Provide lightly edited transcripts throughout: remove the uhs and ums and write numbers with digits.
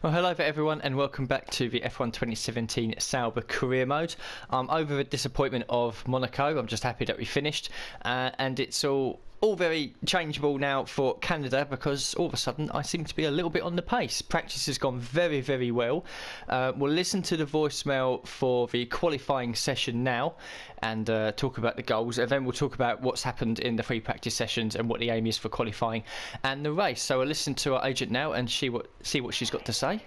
Well, hello there everyone and welcome back to the F1 2017 Sauber career mode. Over the disappointment of Monaco, I'm just happy that we finished and it's all very changeable now for Canada because all of a sudden I seem to be a little bit on the pace. Practice has gone very, very well. We'll listen to the voicemail for the qualifying session now and talk about the goals, and then we'll talk about what's happened in the free practice sessions and what the aim is for qualifying and the race. So we'll listen to our agent now and see what she's got to say.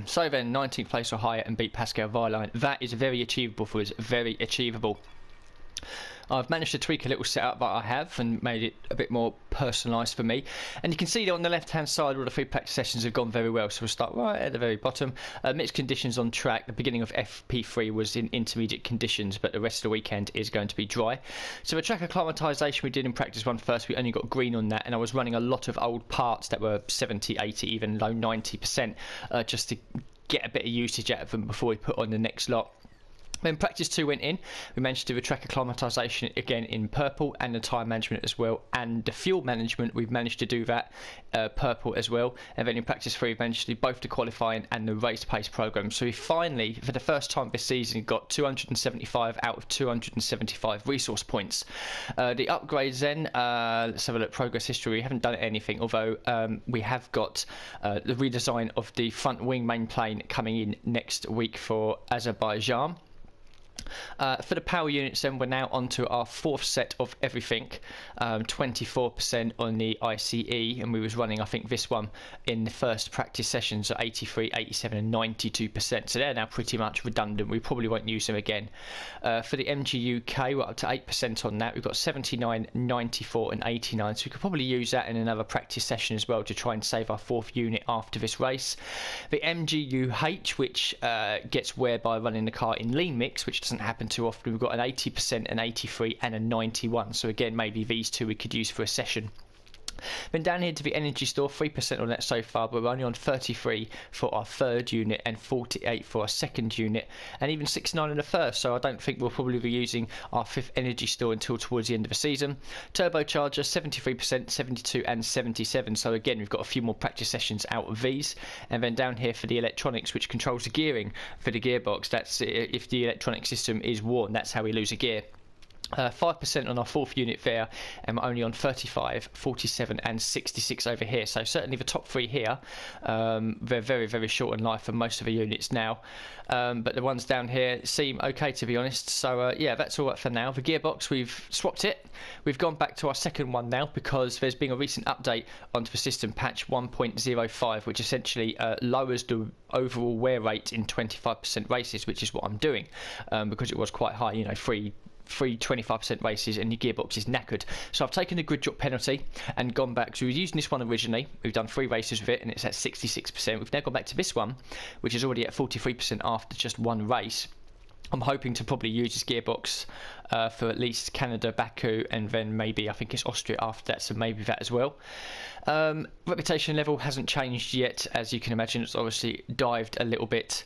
So then, 19th place or higher and beat Pascal Wehrlein. That is very achievable for us, very achievable. I've managed to tweak a little setup that I have and made it a bit more personalised for me. And you can see that on the left hand side all the free practice sessions have gone very well. So we'll start right at the very bottom. Mixed conditions on track. The beginning of FP3 was in intermediate conditions, but the rest of the weekend is going to be dry. So the track acclimatisation we did in practice one first, we only got green on that, and I was running a lot of old parts that were 70, 80, even low 90%, just to get a bit of usage out of them before we put on the next lot. When practice 2 went in, we managed to do a track acclimatisation again in purple, and the tyre management as well, and the fuel management we've managed to do that purple as well. And then in practice 3 we managed to do both the qualifying and the race pace program. So we finally, for the first time this season, got 275 out of 275 resource points. The upgrades then, let's have a look. Progress history, we haven't done anything, although we have got the redesign of the front wing main plane coming in next week for Azerbaijan. For the power units then, we're now onto our fourth set of everything, 24% on the ICE, and we was running I think this one in the first practice sessions at 83, 87 and 92%, so they're now pretty much redundant. We probably won't use them again. For the MG UK, we're up to 8% on that. We've got 79, 94 and 89, so we could probably use that in another practice session as well to try and save our fourth unit after this race. The MG UH, which gets wear by running the car in lean mix, which doesn't happen too often. We've got an 80%, an 83 and a 91, so again maybe these two we could use for a session. Then down here to the energy store, 3% on that so far, but we're only on 33 for our third unit and 48 for our second unit, and even 69 in the first, so I don't think we'll probably be using our fifth energy store until towards the end of the season. Turbocharger, 73%, 72 and 77, so again we've got a few more practice sessions out of these. And then down here for the electronics, which controls the gearing for the gearbox, that's if the electronic system is worn, that's how we lose a gear. 5% on our fourth unit there, and we're only on 35, 47 and 66 over here, so certainly the top three here, they're very, very short in life for most of the units now, but the ones down here seem okay, to be honest. So yeah, that's all right for now. The gearbox, we've swapped it, we've gone back to our second one now because there's been a recent update onto the system, patch 1.05, which essentially lowers the overall wear rate in 25% races, which is what I'm doing, because it was quite high, you know, free 25% races and your gearbox is knackered. So I've taken the grid drop penalty and gone back. So we were using this one originally, we've done 3 races with it and it's at 66%. We've now gone back to this one, which is already at 43% after just one race. I'm hoping to probably use this gearbox for at least Canada, Baku, and then maybe I think it's Austria after that, so maybe that as well. Reputation level hasn't changed yet, as you can imagine. It's obviously dived a little bit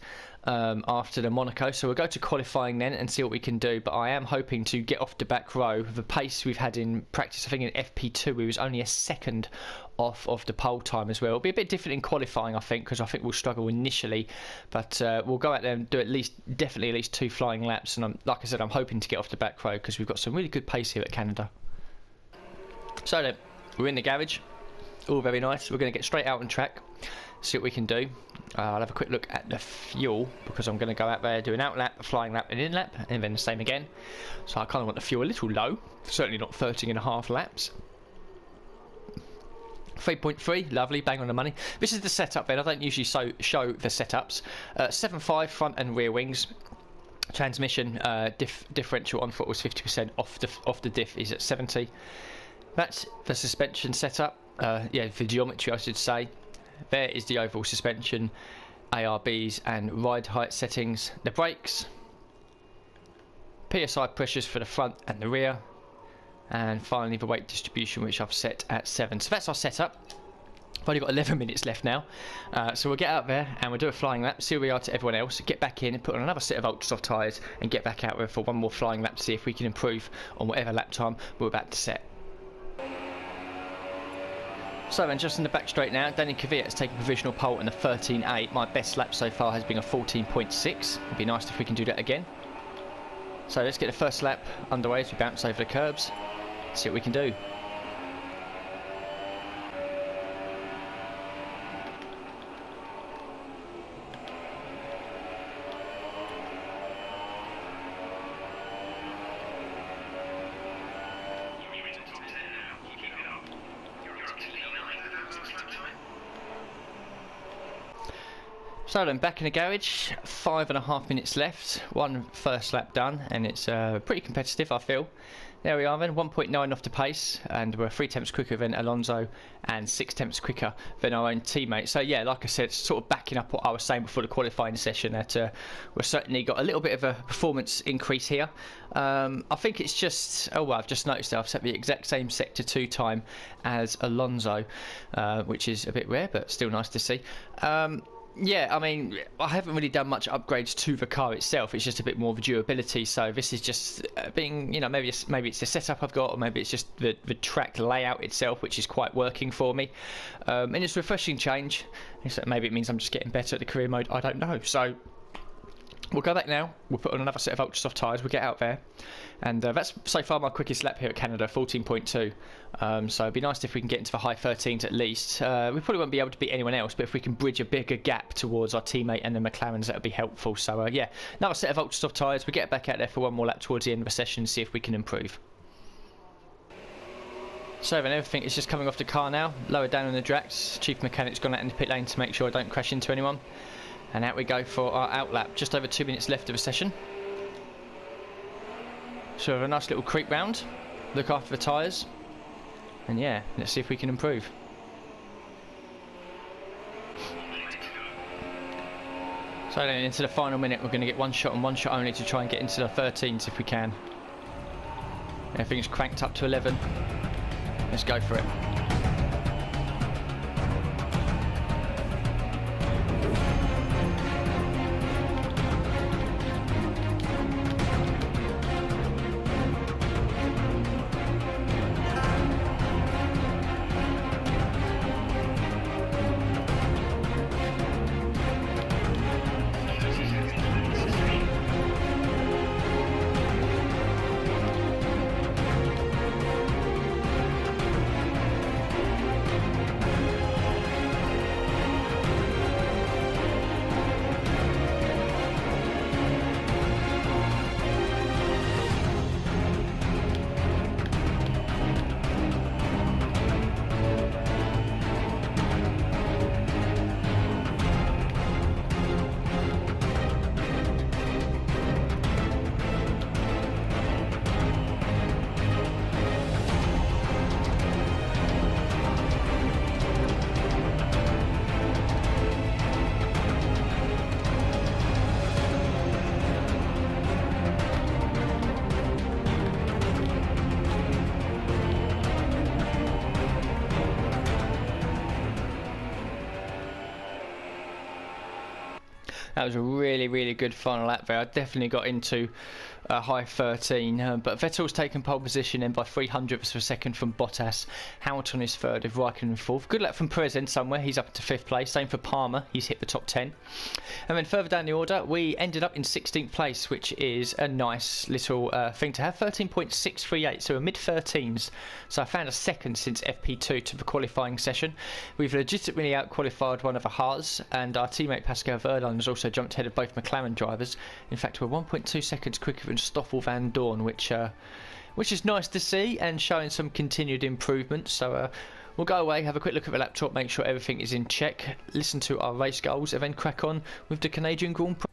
after the Monaco, so we'll go to qualifying then and see what we can do. But I am hoping to get off the back row. The pace we've had in practice, I think in FP2 we was only a second off of the pole time as well. It'll be a bit different in qualifying, I think, because I think we'll struggle initially, but we'll go out there and do definitely at least 2 flying laps, and like I said, I'm hoping to get off the back row because we've got some really good pace here at Canada. So then, we're in the garage, all very nice. We're going to get straight out on track, see what we can do. I'll have a quick look at the fuel because I'm going to go out there, do an out lap, a flying lap, an in lap, and then the same again. So I kind of want the fuel a little low, certainly not 13.5 laps. 3.3, lovely, bang on the money. This is the setup then. I don't usually show the setups. 7.5 front and rear wings. Transmission differential on foot was 50%, off the diff is at 70. That's the suspension setup. Yeah, the geometry I should say. There is the overall suspension, ARBs and ride height settings. The brakes, PSI pressures for the front and the rear, and finally the weight distribution, which I've set at 7. So that's our setup. I've only got 11 minutes left now, so we'll get out there and we'll do a flying lap, see where we are to everyone else, get back in and put on another set of ultra soft tyres and get back out there for one more flying lap to see if we can improve on whatever lap time we're about to set. So then, just in the back straight now, Danny Kvyat has taken provisional pole in the 13.8. My best lap so far has been a 14.6. It'd be nice if we can do that again. So let's get the first lap underway as we bounce over the curbs. See what we can do. So then, back in the garage, 5.5 minutes left, one first lap done, and it's pretty competitive, I feel. There we are then, 1.9 off the pace, and we're 3 tenths quicker than Alonso and 6 tenths quicker than our own teammate. So yeah, like I said, sort of backing up what I was saying before the qualifying session, that we've certainly got a little bit of a performance increase here. I think it's just, oh well, I've just noticed that I've set the exact same Sector 2 time as Alonso, which is a bit rare, but still nice to see. Yeah, I mean, I haven't really done much upgrades to the car itself. It's just a bit more of a durability. So this is just being, you know, maybe it's the setup I've got, or maybe it's just the track layout itself, which is quite working for me. And it's a refreshing change. Maybe it means I'm just getting better at the career mode. I don't know. So we'll go back now. We'll put on another set of ultra soft tyres. We'll get out there, and that's so far my quickest lap here at Canada, 14.2. So it'd be nice if we can get into the high 13s at least. We probably won't be able to beat anyone else, but if we can bridge a bigger gap towards our teammate and the McLarens, that would be helpful. So yeah, another set of ultra soft tyres. We get back out there for one more lap towards the end of the session and see if we can improve. So then everything is just coming off the car now, lower down on the tracks. Chief Mechanic's gone out in the pit lane to make sure I don't crash into anyone. And out we go for our out lap. Just over 2 minutes left of the session. So we have a nice little creep round. Look after the tyres. And yeah, let's see if we can improve. So then into the final minute, we're going to get one shot and one shot only to try and get into the 13s if we can. Everything's cranked up to 11. Let's go for it. That was a really, really good final lap there. I definitely got into a high 13, but Vettel's taken pole position in by 300ths of a second from Bottas. Hamilton is third, with Raikkonen fourth. Good lap from Perez in somewhere. He's up to 5th place. Same for Palmer. He's hit the top 10. And then further down the order, we ended up in 16th place, which is a nice little thing to have. 13.638, so a mid-13s. So I found a second since FP2 to the qualifying session. We've legitimately out-qualified one of the Haas, and our teammate Pascal Wehrlein has also jumped ahead of both McLaren drivers. In fact, we're 1.2 seconds quicker than Stoffel Van Dorn, which is nice to see and showing some continued improvement. So we'll go away, have a quick look at the laptop, make sure everything is in check, listen to our race goals, and then crack on with the Canadian Grand Prix.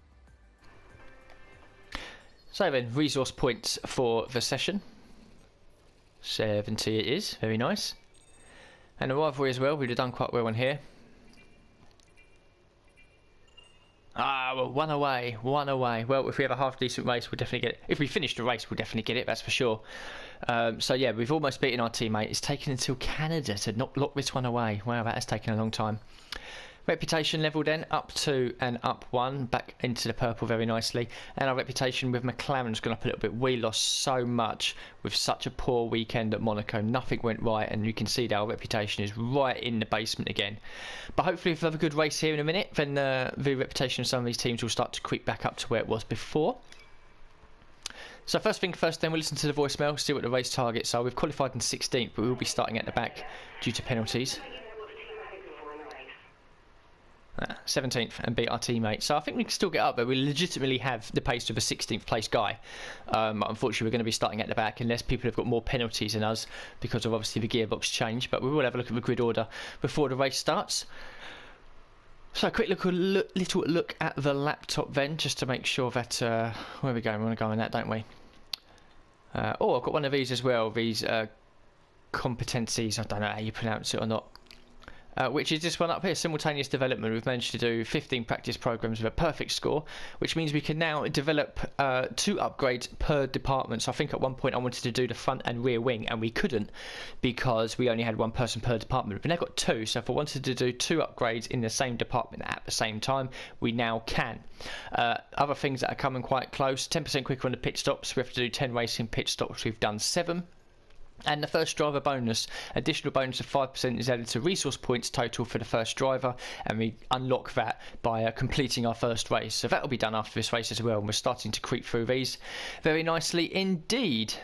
So then, resource points for the session. 70 it is, very nice. And the rivalry as well, we'd have done quite well on here. Ah, well, one away. Well, if we have a half decent race, we'll definitely get it. If we finish the race, we'll definitely get it, that's for sure. So yeah, we've almost beaten our teammate. It's taken until Canada to lock this one away. Wow, that has taken a long time. Reputation level then, up 2 and up 1, back into the purple very nicely. And our reputation with McLaren's gone up a little bit. We lost so much with such a poor weekend at Monaco. Nothing went right, and you can see that our reputation is right in the basement again. But hopefully if we have a good race here in a minute, then the reputation of some of these teams will start to creep back up to where it was before. So first thing first then, we'll listen to the voicemail, see what the race targets are. We've qualified in 16th, but we will be starting at the back due to penalties. 17th and beat our teammate, so I think we can still get up, but we legitimately have the pace of a 16th place guy. Unfortunately we're going to be starting at the back unless people have got more penalties than us because of obviously the gearbox change, but we will have a look at the grid order before the race starts. So a quick little look at the laptop then, just to make sure that where are we going? We want to go on that, don't we? Oh, I've got one of these as well, these competencies, I don't know how you pronounce it or not. Which is this one up here, simultaneous development. We've managed to do 15 practice programs with a perfect score, which means we can now develop 2 upgrades per department. So I think at one point I wanted to do the front and rear wing, and we couldn't because we only had 1 person per department. We've now got 2, so if I wanted to do 2 upgrades in the same department at the same time, we now can. Other things that are coming quite close, 10% quicker on the pit stops. We have to do 10 racing pit stops. We've done 7. And the first driver bonus, additional bonus of 5% is added to resource points total for the first driver, and we unlock that by completing our first race. So that will be done after this race as well, and we're starting to creep through these very nicely indeed.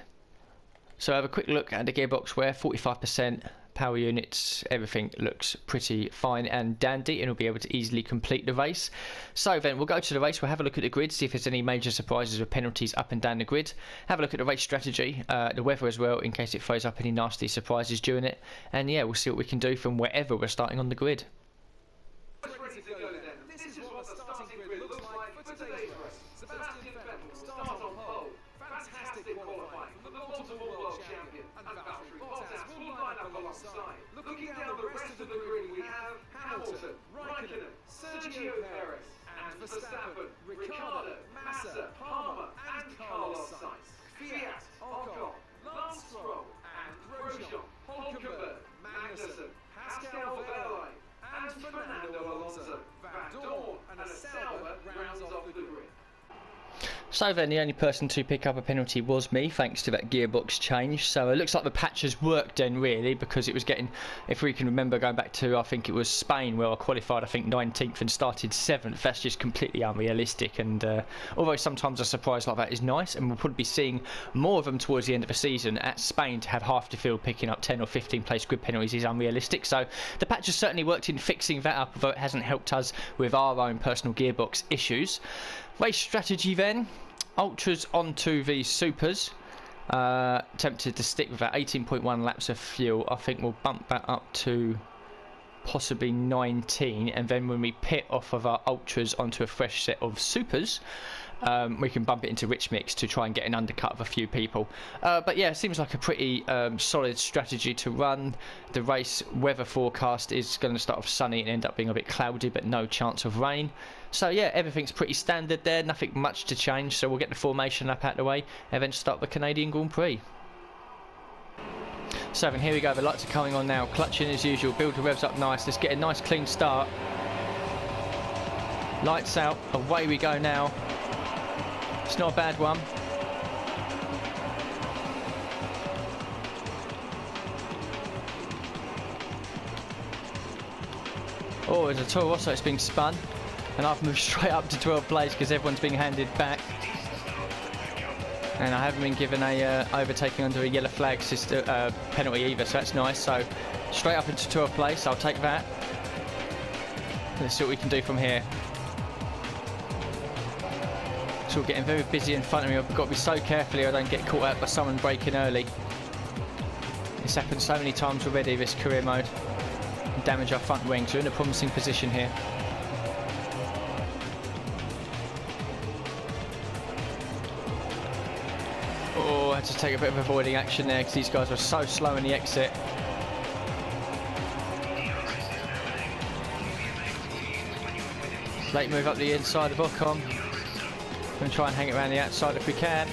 So have a quick look at the gearbox wear, 45%, power units, everything looks pretty fine and dandy, and we'll be able to easily complete the race. So then we'll go to the race, we'll have a look at the grid, see if there's any major surprises with penalties up and down the grid, have a look at the race strategy, the weather as well, in case it throws up any nasty surprises during it, and yeah, we'll see what we can do from wherever we're starting on the grid. This is what the starting grid looks like for today's race. Sebastian Vettel starts on pole. Fantastic qualifying from the multiple world champion, and Valtteri Bottas will line up alongside. Looking down the rest of the grid, we have Hamilton, Raikkonen, Sergio Perez, and Verstappen, Ricciardo, Massa, Palmer, and Carlos Sainz. Fiat, Ocon, Lance Stroll, and Grosjean, Hulkenberg, Magnussen, Pascal Wehrlein, and Fernando Alonso. Van Dorn and a Sauber rounds off the grid. So then the only person to pick up a penalty was me, thanks to that gearbox change. So it looks like the patch has worked then really, because it was getting, if we can remember going back to, I think it was Spain where I qualified I think 19th and started 7th. That's just completely unrealistic, and although sometimes a surprise like that is nice, and we'll probably be seeing more of them towards the end of the season, at Spain to have half the field picking up 10 or 15 place grid penalties is unrealistic. So the patch has certainly worked in fixing that up, although it hasn't helped us with our own personal gearbox issues. Race strategy then. Ultras onto the Supers. Tempted to stick with that 18.1 laps of fuel. I think we'll bump that up to possibly 19, and then when we pit off of our Ultras onto a fresh set of Supers, we can bump it into Rich Mix to try and get an undercut of a few people. But yeah, it seems like a pretty solid strategy to run. The race weather forecast is going to start off sunny and end up being a bit cloudy, but no chance of rain. So yeah, everything's pretty standard there, nothing much to change. So we'll get the formation up out the way and then start the Canadian Grand Prix. So then here we go, the lights are coming on now, clutching as usual, build the revs up nice, let's get a nice clean start. Lights out, away we go now. It's not a bad one. Oh, there's a Toro Rosso, it's being spun, and I've moved straight up to 12th place because everyone's being handed back. And I haven't been given a overtaking under a yellow flag penalty either, so that's nice. So straight up into 12th place, I'll take that. Let's see what we can do from here. So we're getting very busy in front of me. I've got to be so careful here I don't get caught out by someone braking early. It's happened so many times already, this career mode. And damage our front wings. We're in a promising position here. Oh, I had to take a bit of avoiding action there because these guys were so slow in the exit. Late move up the inside of Ocon. Going to try and hang it around the outside if we can.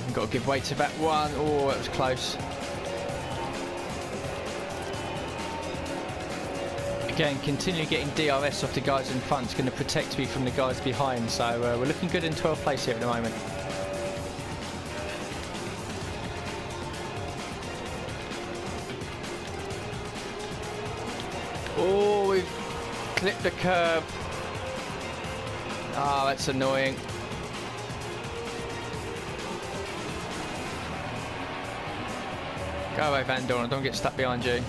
I've got to give way to that one. Oh, that was close. Again, continue getting DRS off the guys in front. It's going to protect me from the guys behind. So we're looking good in 12th place here at the moment. Oh, we've clipped the curb. Oh, that's annoying. Go away, Van Dorn. Don't get stuck behind you.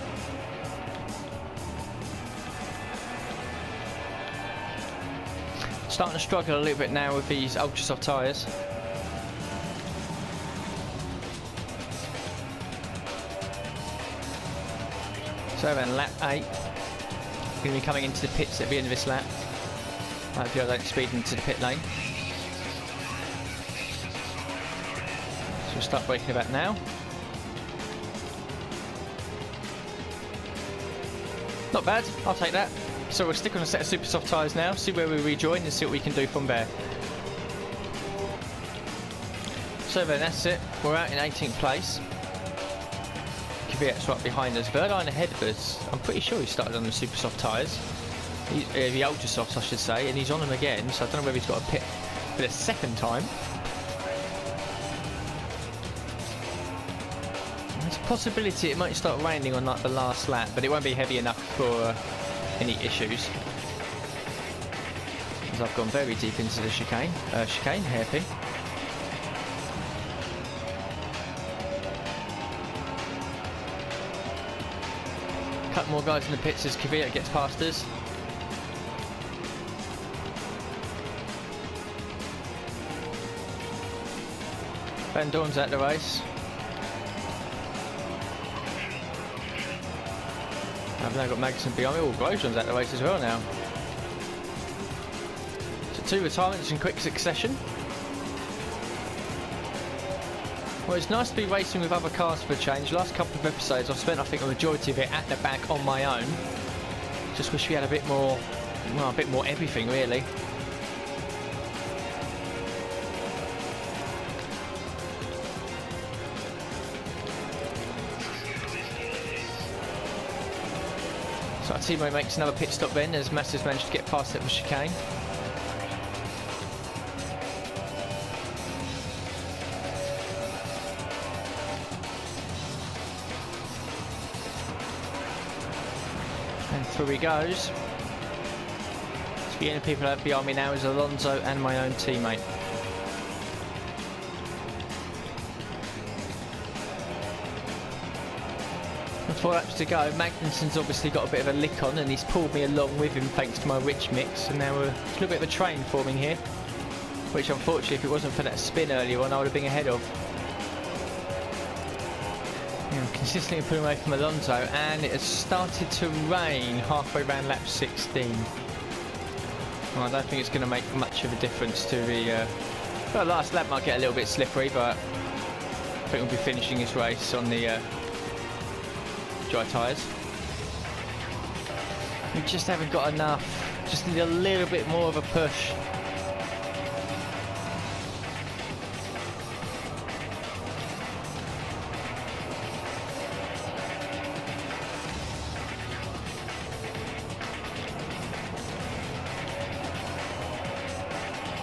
Starting to struggle a little bit now with these ultra soft tyres. So then, lap 8. Going to be coming into the pits at the end of this lap. Hopefully I don't speed into the pit lane. So we'll start braking about now. Not bad, I'll take that. So we'll stick on a set of super soft tyres now, see where we rejoin and see what we can do from there. So then that's it, we're out in 18th place. Kvyat's right behind us, Wehrlein ahead of us. I'm pretty sure he started on the super soft tyres. The ultra softs I should say, and he's on them again, so I don't know whether he's got a pit for the second time. There's a possibility it might start raining on like the last lap, but it won't be heavy enough for any issues. As I've gone very deep into the chicane, hairpin. Couple more guys in the pits as Kvyat gets past us. Van Dorn's out the race. I've now got Magnussen behind me. Oh, Grosjean's out the race as well now. So 2 retirements in quick succession. Well, it's nice to be racing with other cars for a change. Last couple of episodes I've spent, I think, the majority of it at the back on my own. Just wish we had a bit more, well, a bit more everything really. So our teammate makes another pit stop then as Massa's managed to get past it with chicane. And through he goes. So the only people out behind me now is Alonso and my own teammate. And 4 laps to go. Magnussen's obviously got a bit of a lick on and he's pulled me along with him thanks to my rich mix, and now a little bit of a train forming here, which unfortunately if it wasn't for that spin earlier on I would have been ahead of. Consistently pulling away from Alonso, and it has started to rain halfway around lap 16. Well, I don't think it's going to make much of a difference to the well, last lap might get a little bit slippery, but I think we'll be finishing this race on the dry tyres. We just haven't got enough, just need a little bit more of a push.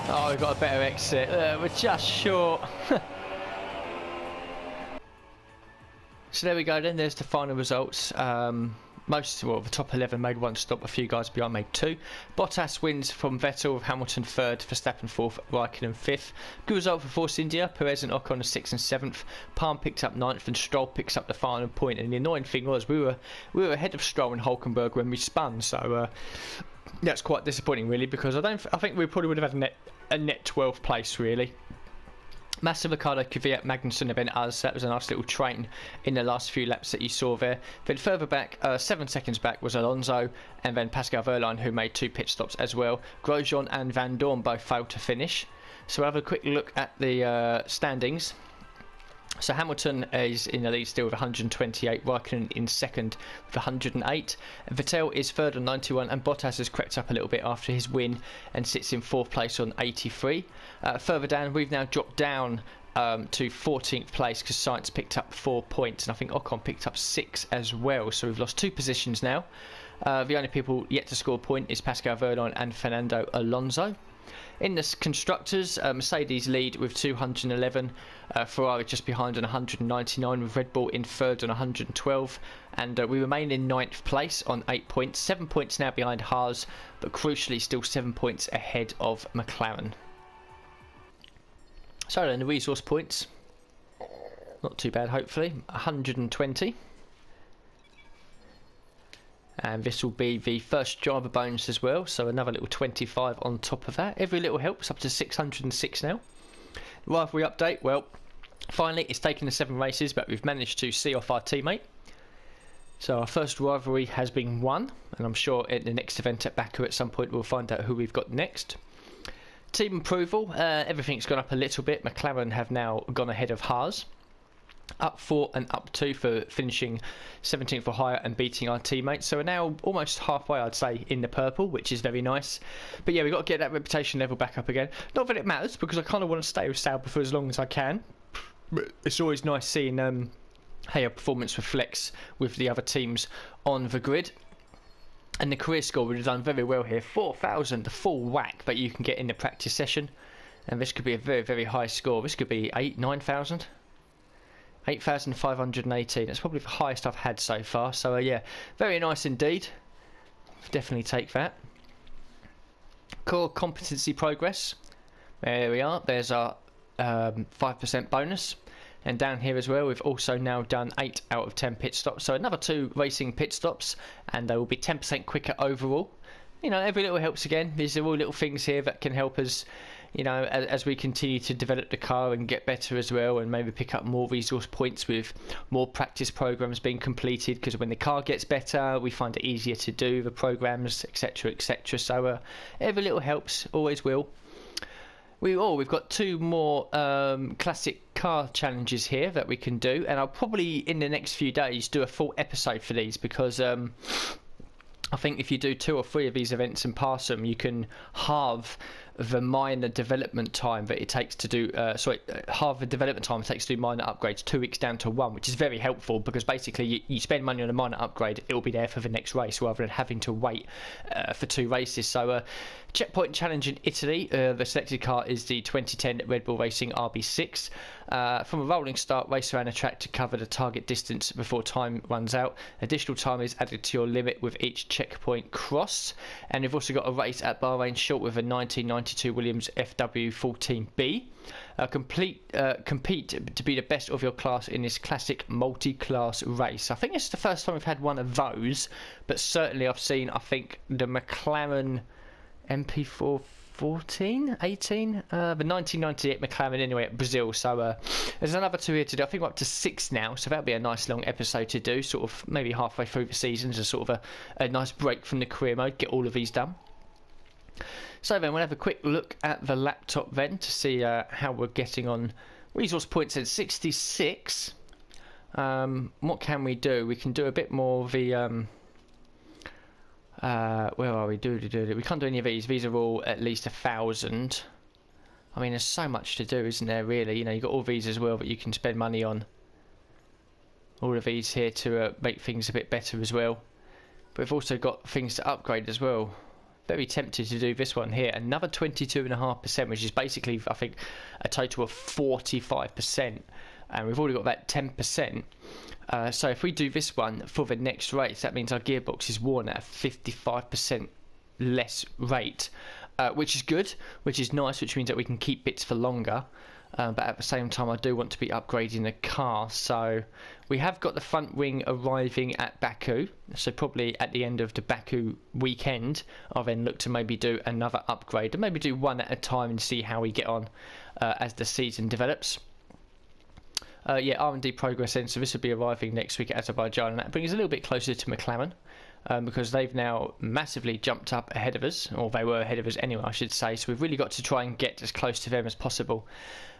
Oh, we've got a better exit. We're just short. So there we go then, there's the final results. The top 11 made 1 stop, a few guys behind made 2. Bottas wins from Vettel, with Hamilton 3rd, Verstappen 4th, Raikkonen 5th. Good result for Force India, Perez and Ocon 6th and 7th. Palm picked up 9th and Stroll picks up the final point. And the annoying thing was we were ahead of Stroll and Hulkenberg when we spun, so that's quite disappointing really, because I think we probably would have had a net 12th place really. Massa, Ricciardo, Kvyat, Magnussen, and then us. That was a nice little train in the last few laps that you saw there. Then further back, 7 seconds back, was Alonso, and then Pascal Wehrlein, who made 2 pit stops as well. Grosjean and Van Dorn both failed to finish. So we'll have a quick look at the standings. So Hamilton is in the lead still with 128, Raikkonen in second with 108, Vettel is third on 91, and Bottas has crept up a little bit after his win and sits in 4th place on 83. Further down, we've now dropped down to 14th place because Science picked up 4 points, and I think Ocon picked up 6 as well. So we've lost 2 positions now. The only people yet to score a point is Pascal Wehrlein and Fernando Alonso. In the constructors, Mercedes lead with 211, Ferrari just behind on 199, with Red Bull in third on 112, and we remain in 9th place on 8 points, 7 points now behind Haas, but crucially still 7 points ahead of McLaren. So then the resource points, not too bad hopefully, 120. And this will be the first driver bonus as well, so another little 25 on top of that. Every little helps, up to 606 now. Rivalry update, well, finally it's taken the 7 races, but we've managed to see off our teammate. So our first rivalry has been won, and I'm sure in the next event at Baku at some point we'll find out who we've got next. Team approval, everything's gone up a little bit. McLaren have now gone ahead of Haas. Up 4 and up 2 for finishing 17th or higher and beating our teammates. So we're now almost halfway, I'd say, in the purple, which is very nice. But yeah, we've got to get that reputation level back up again. Not that it matters, because I kind of want to stay with Sauber for as long as I can. But it's always nice seeing how your performance reflects with the other teams on the grid. And the career score would have done very well here. 4,000, the full whack that you can get in the practice session. And this could be a very, very high score. This could be 9,000. 8,518. That's probably the highest I've had so far. So yeah, very nice indeed. Definitely take that. Core competency progress. There we are. There's our 5% bonus. And down here as well, we've also now done 8 out of 10 pit stops. So another 2 racing pit stops, and they will be 10% quicker overall. You know, every little helps again. These are all little things here that can help us, you know, as we continue to develop the car and get better as well, and maybe pick up more resource points with more practice programs being completed, because when the car gets better we find it easier to do the programs, etc, etc. So every little helps, always will. We've got 2 more classic car challenges here that we can do, and I'll probably in the next few days do a full episode for these, because I think if you do 2 or 3 of these events and pass them, you can halve the minor development time that it takes to do halve the development time it takes to do minor upgrades, 2 weeks down to 1, which is very helpful, because basically you spend money on a minor upgrade, it will be there for the next race rather than having to wait for 2 races. So checkpoint challenge in Italy, the selected car is the 2010 Red Bull Racing RB6. From a rolling start, race around a track to cover the target distance before time runs out. Additional time is added to your limit with each checkpoint crossed. And we've also got a race at Bahrain Short with a 1992 Williams FW14B. Compete to be the best of your class in this classic multi-class race. I think this is the first time we've had one of those, but certainly I've seen, I think, the McLaren MP4 18, the 1998 McLaren anyway at Brazil. So there's another 2 here to do. I think we're up to 6 now, so that'll be a nice long episode to do, sort of maybe halfway through the season, as a sort of a nice break from the career mode, get all of these done. So then we'll have a quick look at the laptop then to see how we're getting on. Resource points at 66. What can we do? We can do a bit more of the where are we? We can't do any of these. These are all at least 1,000. I mean, there's so much to do, isn't there, really? You know, you've got all these as well that you can spend money on. All of these here to make things a bit better as well. But we've also got things to upgrade as well. Very tempted to do this one here. Another 22.5%, which is basically, I think, a total of 45%. And we've already got that 10%. So if we do this one for the next race, that means our gearbox is worn at a 55% less rate, which is good, which is nice, which means that we can keep bits for longer. But at the same time, I do want to be upgrading the car. So we have got the front wing arriving at Baku. So probably at the end of the Baku weekend, I'll then look to maybe do another upgrade, and maybe do one at a time and see how we get on as the season develops. Yeah, R&D progress then, so this will be arriving next week at Azerbaijan, and that brings us a little bit closer to McLaren, because they've now massively jumped up ahead of us, or they were ahead of us anyway, I should say. So we've really got to try and get as close to them as possible,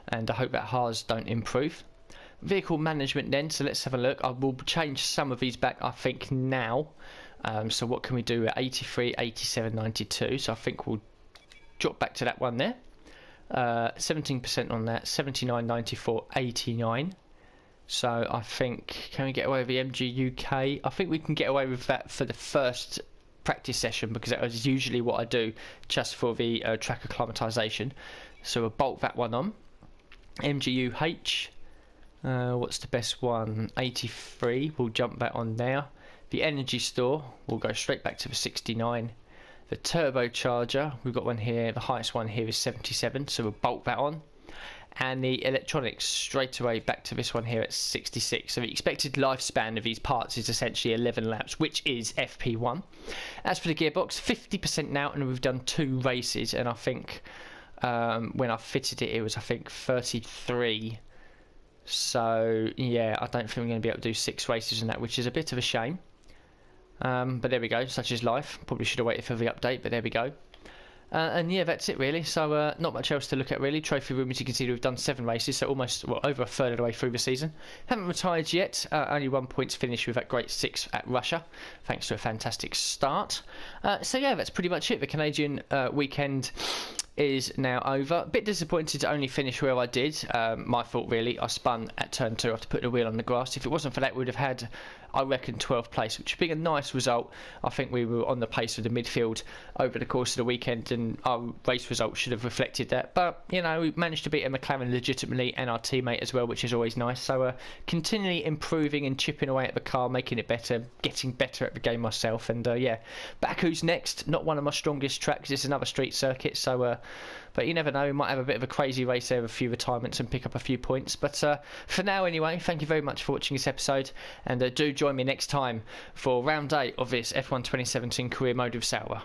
and I hope that Haas don't improve. Vehicle management then, so let's have a look. I will change some of these back, I think, now. So what can we do at 83, 87, 92? So I think we'll drop back to that one there. 17% on that, 79, 94, 89. So I think, can we get away with the MG UK? I think we can get away with that for the first practice session, because that was usually what I do just for the track acclimatisation. So we'll bolt that one on. MGUH, what's the best one? 83, we'll jump that on there. The Energy Store, we'll go straight back to the 69. The turbocharger, we've got one here, the highest one here is 77, so we'll bolt that on. And the electronics, straight away back to this one here at 66. So the expected lifespan of these parts is essentially 11 laps, which is FP1. As for the gearbox, 50% now, and we've done 2 races, and I think when I fitted it, it was, I think, 33. So yeah, I don't think we're going to be able to do 6 races in that, which is a bit of a shame. But there we go, such is life. Probably should have waited for the update, but there we go. And yeah, that's it really. So not much else to look at really. Trophy room, as you can see, we've done 7 races, so almost, well, over a third of the way through the season. Haven't retired yet. Only 1 point finish with that great 6 at Russia, thanks to a fantastic start. So yeah, that's pretty much it. The Canadian weekend is now over. A bit disappointed to only finish where I did. My fault really. I spun at turn 2 after putting the wheel on the grass. If it wasn't for that, we would have had, I reckon, 12th place, which would be a nice result. I think we were on the pace of the midfield over the course of the weekend, and our race result should have reflected that. But you know, we managed to beat a McLaren legitimately, and our teammate as well, which is always nice. So continually improving and chipping away at the car, making it better, getting better at the game myself. And yeah, Baku's next. Not one of my strongest tracks. It's another street circuit, so but you never know, we might have a bit of a crazy race there with a few retirements and pick up a few points. But for now anyway, thank you very much for watching this episode, and do join me next time for round 8 of this F1 2017 career mode with Sauber.